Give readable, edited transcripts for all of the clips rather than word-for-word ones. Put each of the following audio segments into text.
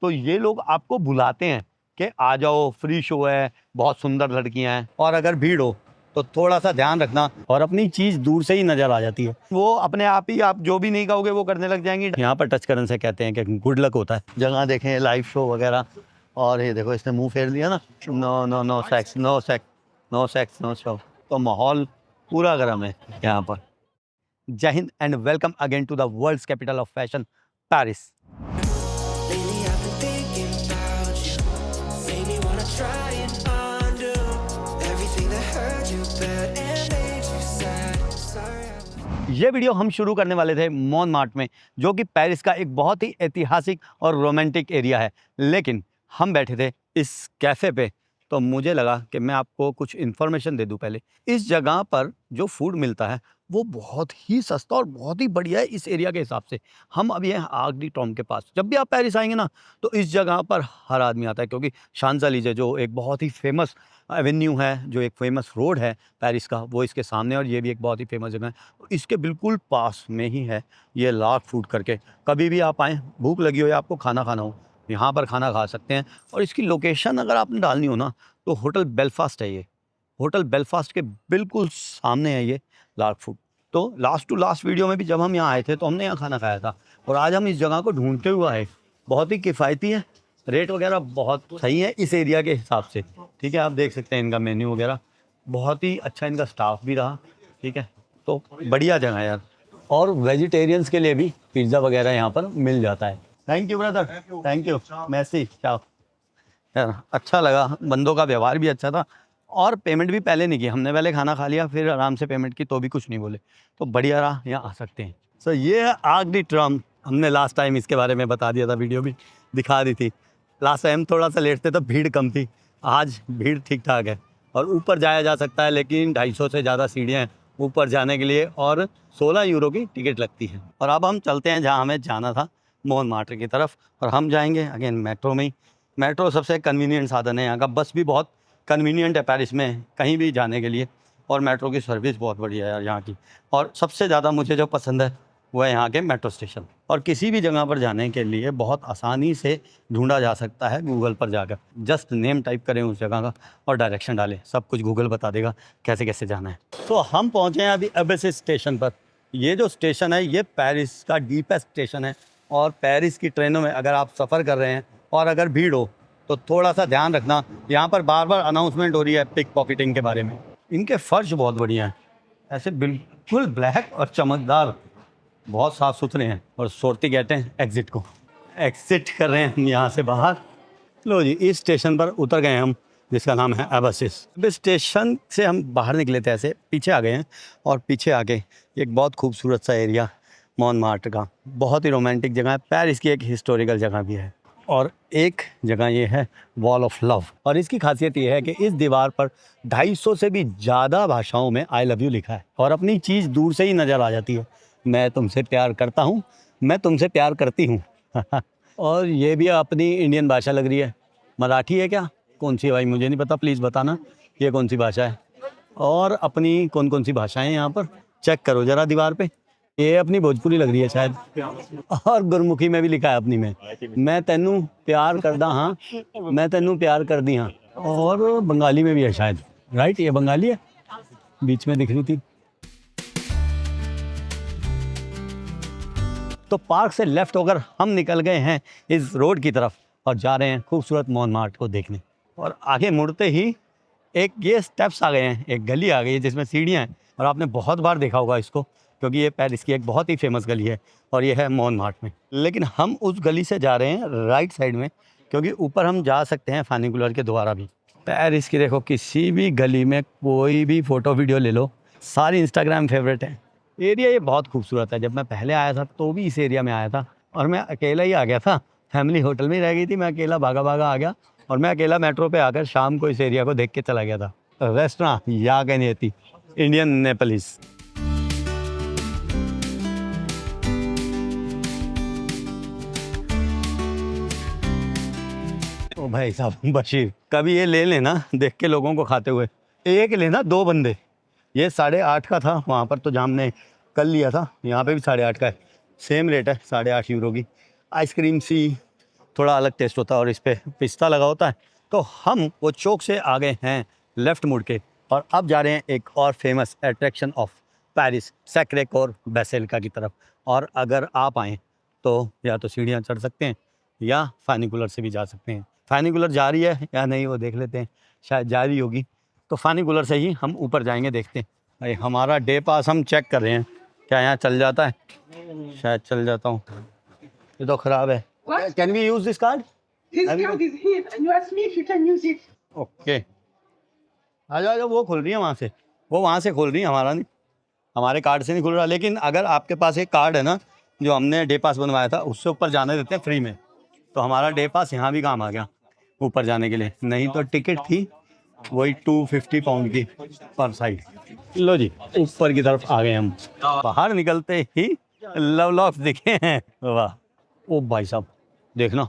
तो ये लोग आपको बुलाते हैं कि आ जाओ, फ्री शो है, बहुत सुंदर लड़कियां हैं। और अगर भीड़ हो तो थोड़ा सा ध्यान रखना, और अपनी चीज़ दूर से ही नज़र आ जाती है, वो अपने आप ही आप जो भी नहीं कहोगे वो करने लग जाएंगी। यहाँ पर टच करने से कहते हैं कि गुड लक होता है। जगह देखें, लाइव शो वगैरह। और ये देखो, इसने मुंह फेर लिया ना, no no no sex, no sex, no sex, no show. तो माहौल पूरा गर्म है यहाँ पर। जय हिंद and welcome again to the world's capital of fashion, Paris. Lately I've been thinking about you. Made me wanna try and undo everything that hurt you bad and made you sad. Sorry. ये video हम शुरू करने वाले थे मोनमार्ट में, जो कि Paris का एक बहुत ही ऐतिहासिक और रोमांटिक एरिया है। लेकिन हम बैठे थे इस कैफ़े पे, तो मुझे लगा कि मैं आपको कुछ इन्फॉर्मेशन दे दूं पहले। इस जगह पर जो फूड मिलता है वो बहुत ही सस्ता और बहुत ही बढ़िया है इस एरिया के हिसाब से। हम अभी हैं आर्क डी ट्रॉम के पास। जब भी आप पेरिस आएंगे ना, तो इस जगह पर हर आदमी आता है, क्योंकि शांज़ेलिज़े जो एक बहुत ही फेमस एवेन्यू है, जो एक फेमस रोड है पेरिस का, वो इसके सामने, और ये भी एक बहुत ही फेमस जगह है। इसके बिल्कुल पास में ही है ये लार्क फूड करके। कभी भी आप आएँ, भूख लगी हो या आपको खाना खाना हो, यहाँ पर खाना खा सकते हैं। और इसकी लोकेशन अगर आपने डालनी हो ना, तो होटल बेलफास्ट है ये। होटल बेलफास्ट के बिल्कुल सामने है ये लार्क फूड। तो लास्ट टू लास्ट वीडियो में भी जब हम यहाँ आए थे तो हमने यहाँ खाना खाया था, और आज हम इस जगह को ढूंढते हुए आए। बहुत ही किफ़ायती है, रेट वगैरह बहुत सही है इस एरिया के हिसाब से। ठीक है, आप देख सकते हैं इनका मेन्यू वगैरह, बहुत ही अच्छा इनका स्टाफ भी रहा। ठीक है, तो बढ़िया जगह है यार। और वेजिटेरियंस के लिए भी पिज़्ज़ा वगैरह यहाँ पर मिल जाता है। Thank you brother, thank you, मैसी, चाओ। यार अच्छा लगा, बंदों का व्यवहार भी अच्छा था, और पेमेंट भी पहले नहीं की हमने, पहले खाना खा लिया फिर आराम से पेमेंट की, तो भी कुछ नहीं बोले। तो बढ़िया रहा, यहाँ आ सकते हैं। सो ये है आर्क डी ट्रॉम। हमने लास्ट टाइम इसके बारे में बता दिया था, वीडियो भी दिखा दी थी। लास्ट टाइम थोड़ा सा लेट थे तो भीड़ कम थी, आज भीड़ ठीक ठाक है। और ऊपर जाया जा सकता है, लेकिन 250 से ज़्यादा सीढ़ियाँ हैं ऊपर जाने के लिए, और 16 यूरो की टिकट लगती है। और अब हम चलते हैं जहाँ हमें जाना था, मोनमार्ट की तरफ। और हम जाएंगे अगेन मेट्रो में ही। मेट्रो सबसे कन्वीनियंट साधन है यहाँ का। बस भी बहुत कन्वीनियंट है पेरिस में कहीं भी जाने के लिए, और मेट्रो की सर्विस बहुत बढ़िया है यार यहाँ की। और सबसे ज़्यादा मुझे जो पसंद है वो है यहाँ के मेट्रो स्टेशन। और किसी भी जगह पर जाने के लिए बहुत आसानी से ढूंढा जा सकता है गूगल पर जाकर। जस्ट नेम टाइप करें उस जगह का और डायरेक्शन डालें, सब कुछ गूगल बता देगा कैसे कैसे जाना है। तो हम पहुँचे हैं अभी एबेसिस स्टेशन पर। ये जो स्टेशन है ये पेरिस का डीपेस्ट स्टेशन है, और पेरिस की ट्रेनों में अगर आप सफ़र कर रहे हैं और अगर भीड़ हो तो थोड़ा सा ध्यान रखना। यहाँ पर बार बार अनाउंसमेंट हो रही है पिक पॉकेटिंग के बारे में। इनके फर्श बहुत बढ़िया हैं, ऐसे बिल्कुल ब्लैक और चमकदार, बहुत साफ़ सुथरे हैं। और सोरती कहते हैं एग्ज़िट को। एग्ज़िट कर रहे हैं हम यहाँ से बाहर। लो जी, इस स्टेशन पर उतर गए हम, जिसका नाम है एबेसिस। इस स्टेशन से हम बाहर निकले थे, ऐसे पीछे आ गए हैं, और पीछे आके एक बहुत खूबसूरत सा एरिया मोनमार्ट का, बहुत ही रोमांटिक जगह है। पेरिस की एक हिस्टोरिकल जगह भी है, और एक जगह ये है वॉल ऑफ लव। और इसकी खासियत ये है कि इस दीवार पर 250 से भी ज़्यादा भाषाओं में आई लव यू लिखा है, और अपनी चीज़ दूर से ही नज़र आ जाती है। मैं तुमसे प्यार करता हूँ, मैं तुमसे प्यार करती हूँ। और ये भी अपनी इंडियन भाषा लग रही है। मराठी है क्या, कौन सी है भाई, मुझे नहीं पता, प्लीज़ बताना ये कौन सी भाषा है। और अपनी कौन कौन सी भाषाएं हैं यहाँ पर चेक करो ज़रा दीवार पे। ये अपनी भोजपुरी लग रही है शायद, और गुरमुखी में भी लिखा है अपनी में, मैं तेनू प्यार करदा हाँ, मैं तेनू प्यार कर दी हाँ। और बंगाली में भी है शायद, राइट, ये बंगाली है, बीच में दिख रही थी। तो पार्क से लेफ्ट होकर हम निकल गए हैं इस रोड की तरफ, और जा रहे हैं खूबसूरत मोनमार्ट को देखने। और आगे मुड़ते ही एक ये स्टेप्स आ गए हैं, एक गली आ गई है जिसमें सीढ़ियाँ हैं, और आपने बहुत बार देखा होगा इसको, क्योंकि ये पेरिस की एक बहुत ही फेमस गली है, और ये है मोनमार्ट में। लेकिन हम उस गली से जा रहे हैं राइट साइड में, क्योंकि ऊपर हम जा सकते हैं फनिकुलर के द्वारा भी। पेरिस की देखो, किसी भी गली में कोई भी फ़ोटो वीडियो ले लो, सारी इंस्टाग्राम फेवरेट है। एरिया ये बहुत खूबसूरत है। जब मैं पहले आया था तो भी इस एरिया में आया था, और मैं अकेला ही आ गया था, फैमिली होटल में ही रह गई थी, मैं अकेला भागा भागा आ गया, और मैं अकेला मेट्रो पे आकर शाम को इस एरिया को देख के चला गया था। रेस्टोरेंट या कहनी थी इंडियन नेपलिस। ओ भाई साहब बशीर, कभी ये ले लेना देख के लोगों को खाते हुए। एक लेना, 2 बंदे। ये 8.5 का था वहाँ पर, तो जो हमने कल लिया था यहाँ पे भी 8.5 का है, सेम रेट है 8.5 यूरो की। आइसक्रीम सी थोड़ा अलग टेस्ट होता है और इस पर पिस्ता लगा होता है। तो हम वो चौक से आ गए हैं लेफ़्ट मुड़ के और अब जा रहे हैं एक और famous attraction of Paris, Sacre Coeur basilica की तरफ। और अगर आप आएँ तो या तो सीढ़ियाँ चढ़ सकते हैं या फ़ानिकुलर से भी जा सकते हैं। फ़ानिकुलर जा रही है या नहीं वो देख लेते हैं, शायद जा रही होगी। तो फ़ानिकुलर से ही हम ऊपर जाएंगे, देखते हैं। भाई हमारा डे पास हम चेक कर रहे हैं, क्या यहाँ चल जाता है? शायद चल जाता हूँ। ये तो ख़राब है। What? Can we use this card? This Have you- card is here, and you asked me if you can use it. Okay, आ जाओ, वो खोल रही है वहाँ से, वो वहाँ से खोल रही है, हमारा नहीं, हमारे कार्ड से नहीं खुल रहा। लेकिन अगर आपके पास एक कार्ड है ना, जो हमने डे पास बनवाया था, उससे ऊपर जाने देते हैं फ्री में। तो हमारा डे पास यहाँ भी काम आ गया ऊपर जाने के लिए। नहीं तो टिकट थी वही 250 पाउंड की पर साइड। लो जी, ऊपर की तरफ आ गए हम। बाहर निकलते ही लवलॉक्स दिखे हैं। वाह, ओ भाई साहब देखना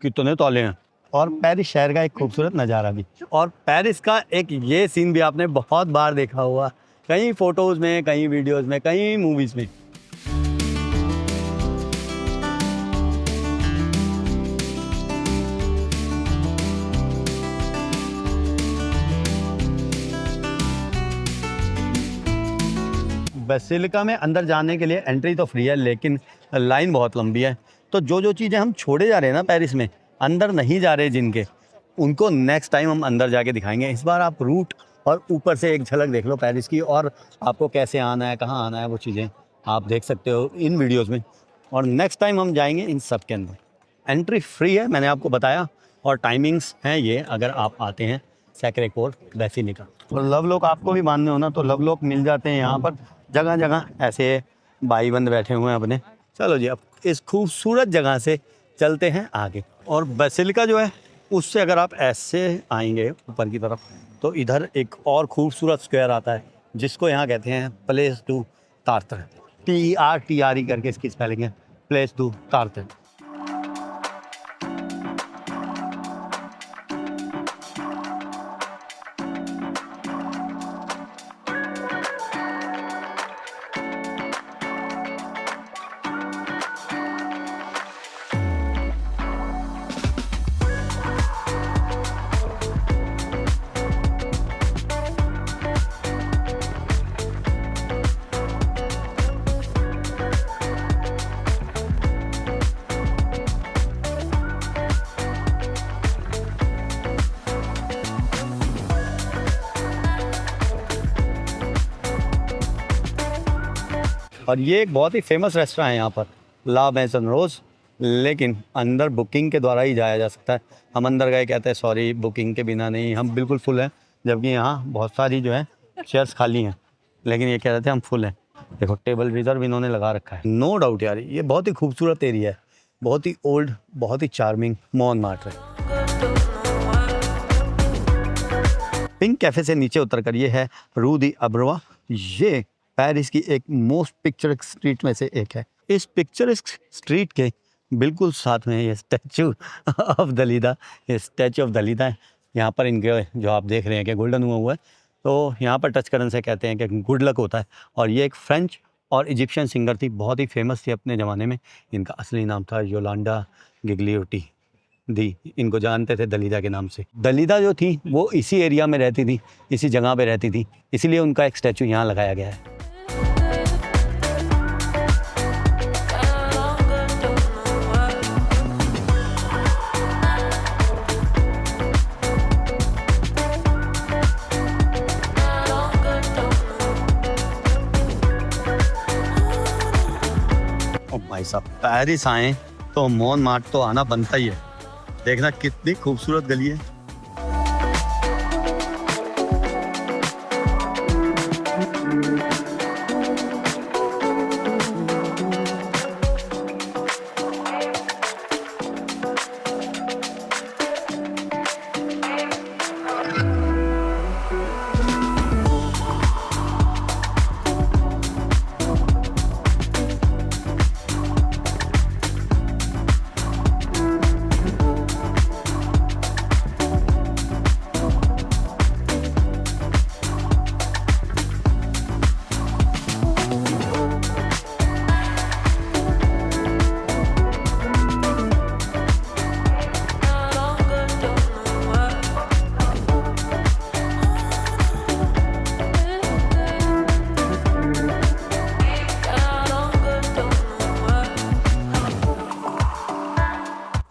कितने तौले हैं। और पेरिस शहर का एक खूबसूरत नज़ारा भी। और पेरिस का एक ये सीन भी आपने बहुत बार देखा हुआ, कई फ़ोटोज़ में, कई वीडियोज़ में, कई मूवीज़ में। बेसिलिका में अंदर जाने के लिए एंट्री तो फ्री है, लेकिन लाइन बहुत लंबी है। तो जो जो चीज़ें हम छोड़े जा रहे हैं ना पेरिस में, अंदर नहीं जा रहे जिनके, उनको नेक्स्ट टाइम हम अंदर जाके दिखाएंगे। इस बार आप रूट और ऊपर से एक झलक देख लो पेरिस की, और आपको कैसे आना है, कहाँ आना है, वो चीज़ें आप देख सकते हो इन वीडियोज़ में। और नेक्स्ट टाइम हम जाएंगे इन सब के अंदर। एंट्री फ्री है, मैंने आपको बताया, और टाइमिंग्स हैं ये, अगर आप आते हैं सैक्रे कोर बेसिलिका। और लव लोक आपको भी मानने हो ना, तो लव लोक मिल जाते हैं यहाँ पर जगह जगह। ऐसे भाई बंद बैठे हुए हैं अपने। चलो जी, अब इस खूबसूरत जगह से चलते हैं आगे। और बेसिलिका जो है उससे अगर आप ऐसे आएंगे ऊपर की तरफ, तो इधर एक और खूबसूरत स्क्वायर आता है, जिसको यहाँ कहते हैं प्लेस डू तार्तर। TRTRE करके इसकी स्पेलिंग है, प्लेस डू तार्तर। और ये एक बहुत ही फेमस रेस्टोरेंट है यहाँ पर, ला मेसन रोज। लेकिन अंदर बुकिंग के द्वारा ही जाया जा सकता है। हम अंदर गए, कहते हैं सॉरी बुकिंग के बिना नहीं, हम बिल्कुल फुल हैं। जबकि यहाँ बहुत सारी जो है चेयर्स खाली हैं, लेकिन ये कह रहे थे हम फुल हैं। देखो टेबल रिजर्व इन्होंने लगा रखा है। नो डाउट यार, ये बहुत ही खूबसूरत एरिया है, बहुत ही ओल्ड, बहुत ही चार्मिंग मोनमार्ट्र है। पिंक कैफ़े से नीचे उतर कर ये है रू दी अब्रवा। ये पेरिस की एक मोस्ट पिक्चरस्क स्ट्रीट में से एक है। इस पिक्चरस्क स्ट्रीट के बिल्कुल साथ में ये स्टैचू ऑफ दलीदा, ये स्टैचू ऑफ दलीदा है। यहाँ पर इनके जो आप देख रहे हैं कि गोल्डन हुआ है, तो यहाँ पर टच करने से कहते हैं कि गुड लक होता है। और ये एक फ्रेंच और इजिप्शियन सिंगर थी, बहुत ही फेमस थी अपने ज़माने में। इनका असली नाम था योलांडा गिग्लियोटी दी, इनको जानते थे दलीदा के नाम से। दलीदा जो थी वो इसी एरिया में रहती थी, इसी जगह पे रहती थी, इसीलिए उनका एक स्टैचू यहाँ लगाया गया है। ओ भाई साहब, पेरिस आए तो मोनमार्ट्र तो आना बनता ही है। देखना कितनी खूबसूरत गली है।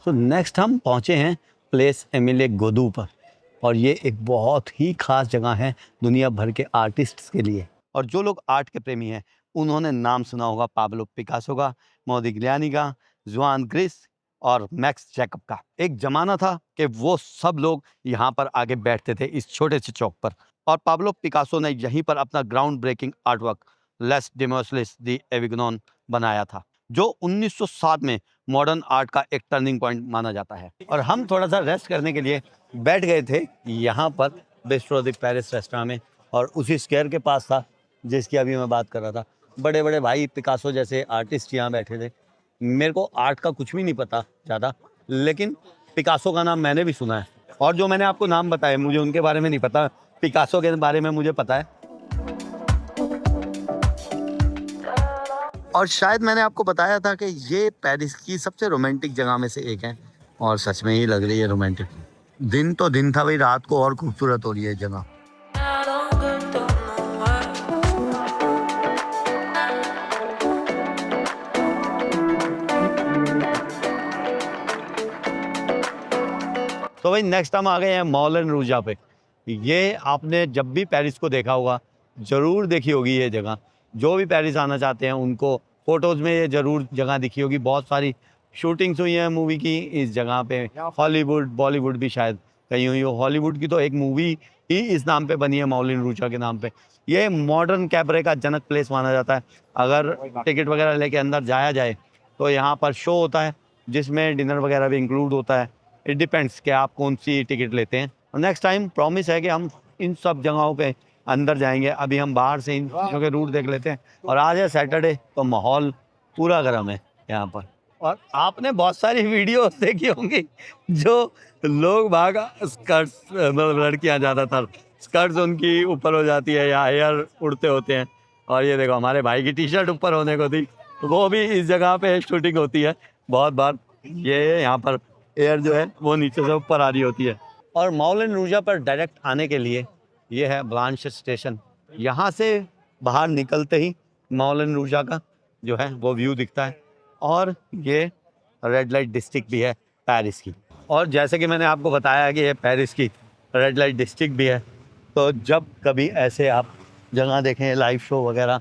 तो नेक्स्ट हम पहुँचे हैं प्लेस एमिले गोदू पर, और ये एक बहुत ही ख़ास जगह है दुनिया भर के आर्टिस्ट्स के लिए। और जो लोग आर्ट के प्रेमी हैं उन्होंने नाम सुना होगा पाब्लो पिकासो का, मोदिग्लियानी का, जुआन ग्रिस और मैक्स जैकब का। एक ज़माना था कि वो सब लोग यहाँ पर आके बैठते थे इस छोटे से चौक पर, और पाब्लो पिकासो ने यहीं पर अपना ग्राउंड ब्रेकिंग आर्टवर्क लेस डेमोसलिस दी एविग्नॉन बनाया था, जो 1907 में मॉडर्न आर्ट का एक टर्निंग पॉइंट माना जाता है। और हम थोड़ा सा रेस्ट करने के लिए बैठ गए थे यहाँ पर बिस्ट्रो द पेरिस रेस्टोरेंट में, और उसी स्क्वायर के पास था जिसकी अभी मैं बात कर रहा था। बड़े बड़े भाई पिकासो जैसे आर्टिस्ट यहाँ बैठे थे। मेरे को आर्ट का कुछ भी नहीं पता ज़्यादा, लेकिन पिकासो का नाम मैंने भी सुना है, और जो मैंने आपको नाम बताए मुझे उनके बारे में नहीं पता, पिकासो के बारे में मुझे पता है। और शायद मैंने आपको बताया था कि ये पेरिस की सबसे रोमांटिक जगह में से एक है, और सच में ही लग रही है रोमांटिक। दिन तो दिन था भाई, रात को और खूबसूरत हो रही है जगह। तो भाई नेक्स्ट हम आ गए हैं मौलन रूजा पे। ये आपने जब भी पेरिस को देखा होगा, ज़रूर देखी होगी ये जगह। जो भी पेरिस आना चाहते हैं उनको फ़ोटोज़ में ये ज़रूर जगह दिखी होगी। बहुत सारी शूटिंग्स हुई हैं मूवी की इस जगह पे। हॉलीवुड, बॉलीवुड भी शायद कहीं हुई हो। हॉलीवुड की तो एक मूवी ही इस नाम पे बनी है, मौलन रूजा के नाम पे। ये मॉडर्न कैबरे का जनक प्लेस माना जाता है। अगर टिकट वगैरह लेके अंदर जाया जाए तो यहाँ पर शो होता है जिसमें डिनर वगैरह भी इंक्लूड होता है। इट डिपेंड्स कि आप कौन सी टिकट लेते हैं। नेक्स्ट टाइम प्रॉमिस है कि हम इन सब जगहों पे अंदर जाएंगे। अभी हम बाहर से इन चीज़ों के रूट देख लेते हैं। और आज है सैटरडे, तो माहौल पूरा गर्म है यहाँ पर। और आपने बहुत सारी वीडियो देखी होंगी जो लोग भाग स्कर्ट्स, मतलब लड़कियाँ ज़्यादातर स्कर्ट्स उनकी ऊपर हो जाती है या हेयर उड़ते होते हैं। और ये देखो हमारे भाई की टी शर्ट ऊपर होने को थी, वो भी इस जगह पे शूटिंग होती है बहुत बार। ये यहाँ पर एयर जो है वो नीचे से ऊपर आ रही होती है। और मौलन रूजा पर डायरेक्ट आने के लिए ये है ब्लांश स्टेशन। यहाँ से बाहर निकलते ही मौलन रूजा का जो है वो व्यू दिखता है। और ये रेड लाइट डिस्ट्रिक्ट भी है पेरिस की। और जैसे कि मैंने आपको बताया कि ये पेरिस की रेड लाइट डिस्ट्रिक्ट भी है, तो जब कभी ऐसे आप जगह देखें लाइव शो वगैरह,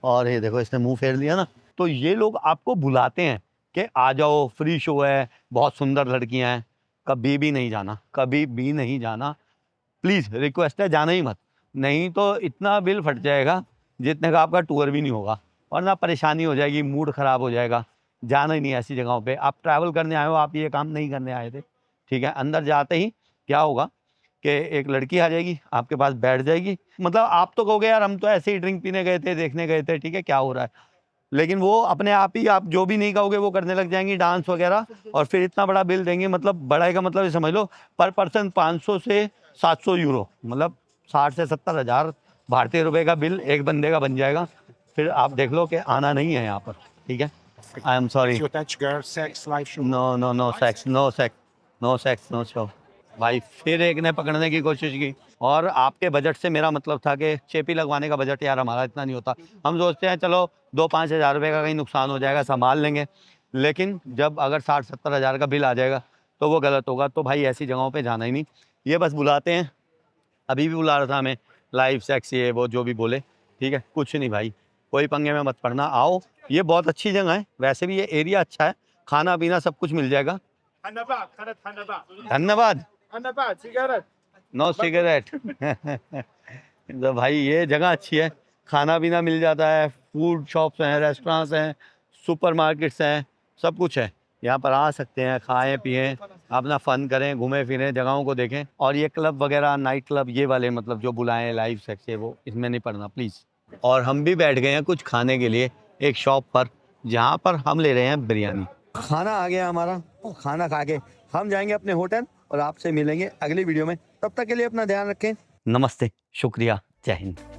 और ये देखो इसने मुंह फेर लिया ना, तो ये लोग आपको बुलाते हैं कि आ जाओ, फ्री शो है, बहुत सुंदर लड़कियां हैं। कभी भी नहीं जाना, कभी भी नहीं जाना। प्लीज़ रिक्वेस्ट है, जाना ही मत, नहीं तो इतना बिल फट जाएगा जितने का आपका टूर भी नहीं होगा, वरना परेशानी हो जाएगी, मूड ख़राब हो जाएगा। जाना ही नहीं ऐसी जगहों पे। आप ट्रैवल करने आए हो, आप ये काम नहीं करने आए थे, ठीक है। अंदर जाते ही क्या होगा कि एक लड़की आ जाएगी, आपके पास बैठ जाएगी। मतलब आप तो कहोगे यार हम तो ऐसे ही ड्रिंक पीने गए थे, देखने गए थे, ठीक है, क्या हो रहा है, लेकिन वो अपने आप ही, आप जो भी नहीं कहोगे वो करने लग जाएंगी, डांस वगैरह, और फिर इतना बड़ा बिल देंगे। मतलब बड़ा का मतलब ये समझ लो, पर पर्सन 500 से 700 यूरो, मतलब 60 से 70 हज़ार भारतीय रुपए का बिल एक बंदे का बन जाएगा। फिर आप देख लो कि आना नहीं है यहाँ पर, ठीक है। I am sorry, Your Dutch girl, sex, live show. No no no sex, no sex, no sex, no show. भाई फिर एक ने पकड़ने की कोशिश की, और आपके बजट से मेरा मतलब था कि चेपी लगवाने का बजट यार हमारा इतना नहीं होता। हम सोचते हैं चलो 2-5 हज़ार रुपये का कहीं नुकसान हो जाएगा, संभाल लेंगे, लेकिन जब अगर 60-70 हज़ार का बिल आ जाएगा तो वो गलत होगा। तो भाई ऐसी जगहों पे जाना ही नहीं। ये बस बुलाते हैं, अभी भी बुला रहा था हमें, लाइव सेक्स ये वो जो भी बोले, ठीक है, कुछ नहीं भाई, कोई पंगे में मत पड़ना, आओ। ये बहुत अच्छी जगह है, वैसे भी ये एरिया अच्छा है, खाना पीना सब कुछ मिल जाएगा। धन्यवाद। Cigarette. No cigarette. तो भाई ये जगह अच्छी है, खाना पीना मिल जाता है, फूड शॉप्स हैं, रेस्टोरेंट्स हैं, सुपरमार्केट्स हैं, सब कुछ है। यहाँ पर आ सकते हैं, खाएं पिएं, अपना फ़न करें, घूमें फिरें, जगहों को देखें। और ये क्लब वगैरह, नाइट क्लब, ये वाले मतलब जो बुलाएं लाइव सेक्स है, वो इसमें नहीं पड़ना प्लीज़। और हम भी बैठ गए हैं कुछ खाने के लिए एक शॉप पर, जहाँ पर हम ले रहे हैं बिरयानी। खाना आ गया हमारा, खाना खा के हम जाएंगे अपने होटल, और आपसे मिलेंगे अगली वीडियो में। तब तक के लिए अपना ध्यान रखें। नमस्ते, शुक्रिया, जय हिंद।